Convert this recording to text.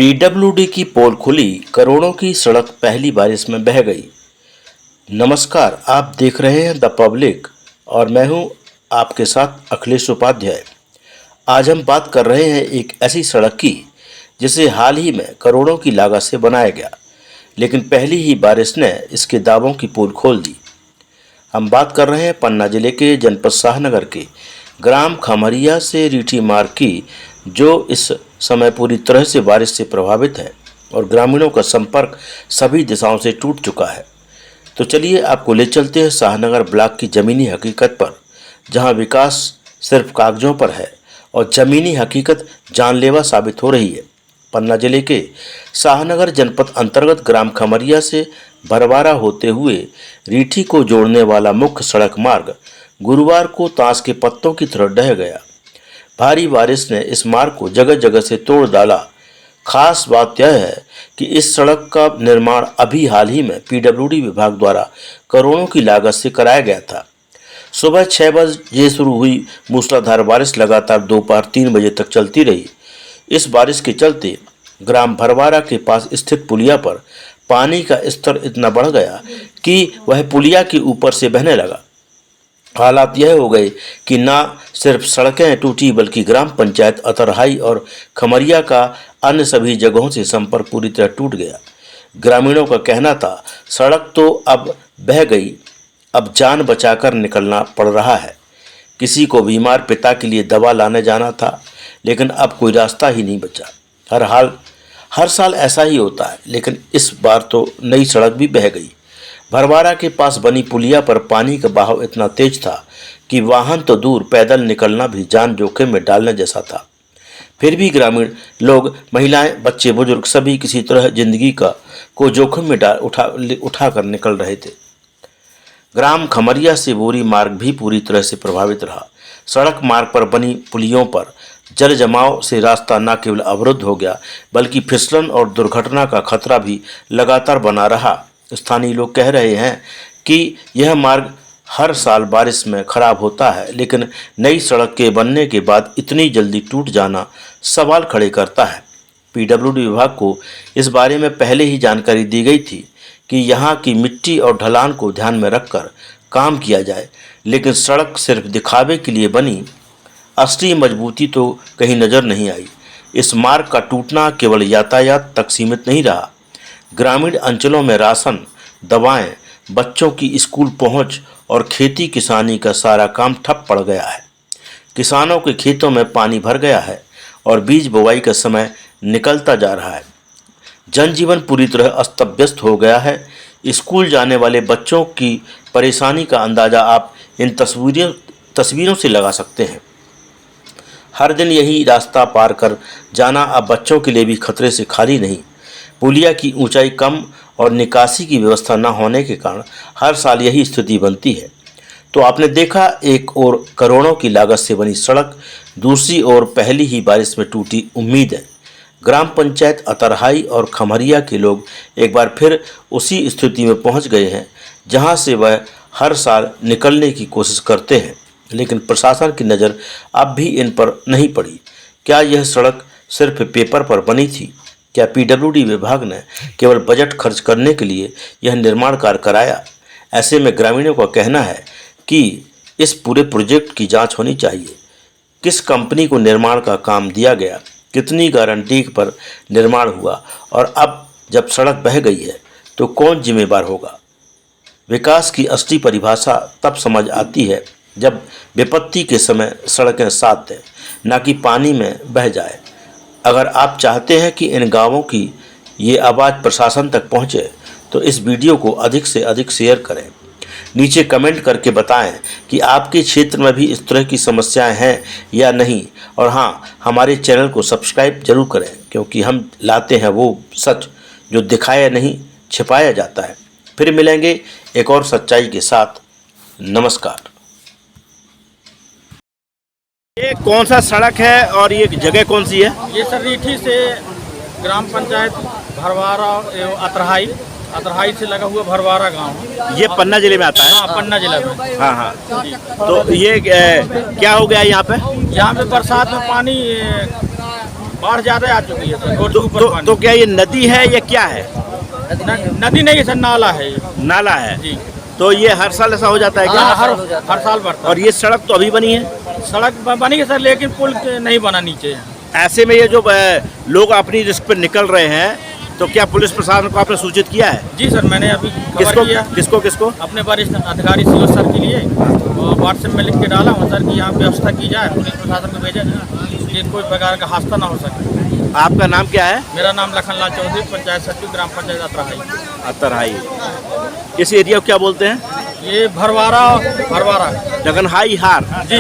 PWD की पोल खुली, करोड़ों की सड़क पहली बारिश में बह गई। नमस्कार, आप देख रहे हैं द पब्लिक और मैं हूं आपके साथ अखिलेश उपाध्याय। आज हम बात कर रहे हैं एक ऐसी सड़क की जिसे हाल ही में करोड़ों की लागत से बनाया गया, लेकिन पहली ही बारिश ने इसके दावों की पोल खोल दी। हम बात कर रहे हैं पन्ना जिले के जनपद शाहनगर के ग्राम खमरिया से रीठी मार्ग की, जो इस समय पूरी तरह से बारिश से प्रभावित है और ग्रामीणों का संपर्क सभी दिशाओं से टूट चुका है। तो चलिए आपको ले चलते हैं शाहनगर ब्लॉक की ज़मीनी हकीकत पर, जहां विकास सिर्फ कागजों पर है और ज़मीनी हकीकत जानलेवा साबित हो रही है। पन्ना जिले के शाहनगर जनपद अंतर्गत ग्राम खमरिया से भरवारा होते हुए रीठी को जोड़ने वाला मुख्य सड़क मार्ग गुरुवार को ताश के पत्तों की तरह ढह गया। भारी बारिश ने इस मार्ग को जगह जगह से तोड़ डाला। खास बात यह है कि इस सड़क का निर्माण अभी हाल ही में पीडब्ल्यूडी विभाग द्वारा करोड़ों की लागत से कराया गया था। सुबह 6 बजे शुरू हुई मूसलाधार बारिश लगातार दोपहर 3 बजे तक चलती रही। इस बारिश के चलते ग्राम भरवारा के पास स्थित पुलिया पर पानी का स्तर इतना बढ़ गया कि वह पुलिया के ऊपर से बहने लगा। हालात यह हो गए कि न सिर्फ सड़कें टूटी बल्कि ग्राम पंचायत अतरहाई और खमरिया का अन्य सभी जगहों से संपर्क पूरी तरह टूट गया। ग्रामीणों का कहना था, सड़क तो अब बह गई, अब जान बचाकर निकलना पड़ रहा है। किसी को बीमार पिता के लिए दवा लाने जाना था, लेकिन अब कोई रास्ता ही नहीं बचा। हर साल ऐसा ही होता है, लेकिन इस बार तो नई सड़क भी बह गई। भरवारा के पास बनी पुलिया पर पानी का बहाव इतना तेज था कि वाहन तो दूर, पैदल निकलना भी जान जोखिम में डालने जैसा था। फिर भी ग्रामीण लोग, महिलाएं, बच्चे, बुजुर्ग सभी किसी तरह जिंदगी को जोखिम में उठा कर निकल रहे थे। ग्राम खमरिया से बोरी मार्ग भी पूरी तरह से प्रभावित रहा। सड़क मार्ग पर बनी पुलियों पर जल जमाव से रास्ता न केवल अवरुद्ध हो गया, बल्कि फिसलन और दुर्घटना का खतरा भी लगातार बना रहा। स्थानीय लोग कह रहे हैं कि यह मार्ग हर साल बारिश में खराब होता है, लेकिन नई सड़क के बनने के बाद इतनी जल्दी टूट जाना सवाल खड़े करता है। पीडब्ल्यूडी विभाग को इस बारे में पहले ही जानकारी दी गई थी कि यहाँ की मिट्टी और ढलान को ध्यान में रखकर काम किया जाए, लेकिन सड़क सिर्फ दिखावे के लिए बनी, असली मजबूती तो कहीं नज़र नहीं आई। इस मार्ग का टूटना केवल यातायात तक सीमित नहीं रहा। ग्रामीण अंचलों में राशन, दवाएं, बच्चों की स्कूल पहुंच और खेती किसानी का सारा काम ठप पड़ गया है। किसानों के खेतों में पानी भर गया है और बीज बुवाई का समय निकलता जा रहा है। जनजीवन पूरी तरह अस्त व्यस्त हो गया है। स्कूल जाने वाले बच्चों की परेशानी का अंदाज़ा आप इन तस्वीरों से लगा सकते हैं। हर दिन यही रास्ता पार कर जाना अब बच्चों के लिए भी खतरे से खाली नहीं। पुलिया की ऊंचाई कम और निकासी की व्यवस्था न होने के कारण हर साल यही स्थिति बनती है। तो आपने देखा, एक ओर करोड़ों की लागत से बनी सड़क, दूसरी ओर पहली ही बारिश में टूटी उम्मीद है। ग्राम पंचायत अतरहाई और खमरिया के लोग एक बार फिर उसी स्थिति में पहुंच गए हैं जहां से वह हर साल निकलने की कोशिश करते हैं, लेकिन प्रशासन की नज़र अब भी इन पर नहीं पड़ी। क्या यह सड़क सिर्फ पेपर पर बनी थी? क्या पीडब्ल्यूडी विभाग ने केवल बजट खर्च करने के लिए यह निर्माण कार्य कराया? ऐसे में ग्रामीणों का कहना है कि इस पूरे प्रोजेक्ट की जांच होनी चाहिए। किस कंपनी को निर्माण का काम दिया गया, कितनी गारंटी पर निर्माण हुआ, और अब जब सड़क बह गई है तो कौन जिम्मेदार होगा? विकास की असली परिभाषा तब समझ आती है जब विपत्ति के समय सड़कें साथ दें, न कि पानी में बह जाए। अगर आप चाहते हैं कि इन गांवों की ये आवाज़ प्रशासन तक पहुंचे, तो इस वीडियो को अधिक से अधिक शेयर करें। नीचे कमेंट करके बताएं कि आपके क्षेत्र में भी इस तरह की समस्याएं हैं या नहीं। और हाँ, हमारे चैनल को सब्सक्राइब जरूर करें, क्योंकि हम लाते हैं वो सच जो दिखाया नहीं, छिपाया जाता है। फिर मिलेंगे एक और सच्चाई के साथ। नमस्कार। ये कौन सा सड़क है और ये जगह कौन सी है? ये सर रीठी से ग्राम पंचायत भरवारा अतरहाई से लगा हुआ भरवारा गांव। ये पन्ना जिले में आता है? हाँ, पन्ना जिला में। हाँ। तो ये क्या हो गया यहाँ पे? यहाँ पे बरसात में पानी बाढ़ ज्यादा आ चुकी है सर, रोड के ऊपर तो पानी। क्या ये नदी है या क्या है? नदी नहीं है सर, नाला है ये। नाला है। जी तो ये हर साल ऐसा हो जाता है क्या? हाँ, हर साल बढ़ता और ये सड़क तो अभी बनी है। है। सड़क बनी है सर, लेकिन पुल नहीं बना नीचे। ऐसे में ये जो लोग अपनी रिस्क पर निकल रहे हैं, तो क्या पुलिस प्रशासन को आपने सूचित किया है? जी सर, मैंने अभी खबर किसको किया किसको किसको? अपने वरिष्ठ अधिकारी सीओ सर के लिए, और व्हाट्सएप में लिख के डाला हूँ सर कि यहाँ व्यवस्था की जाए, पुलिस प्रशासन को भेजा जाए कि कोई प्रकार का हादसा ना हो सके। आपका नाम क्या है? मेरा नाम लखनलाल चौधरी, पंचायत सचिव, ग्राम पंचायत अतरहाई। अतरहाई। इस एरिया को क्या बोलते हैं? ये भरवारा लगनहाई हार। जी।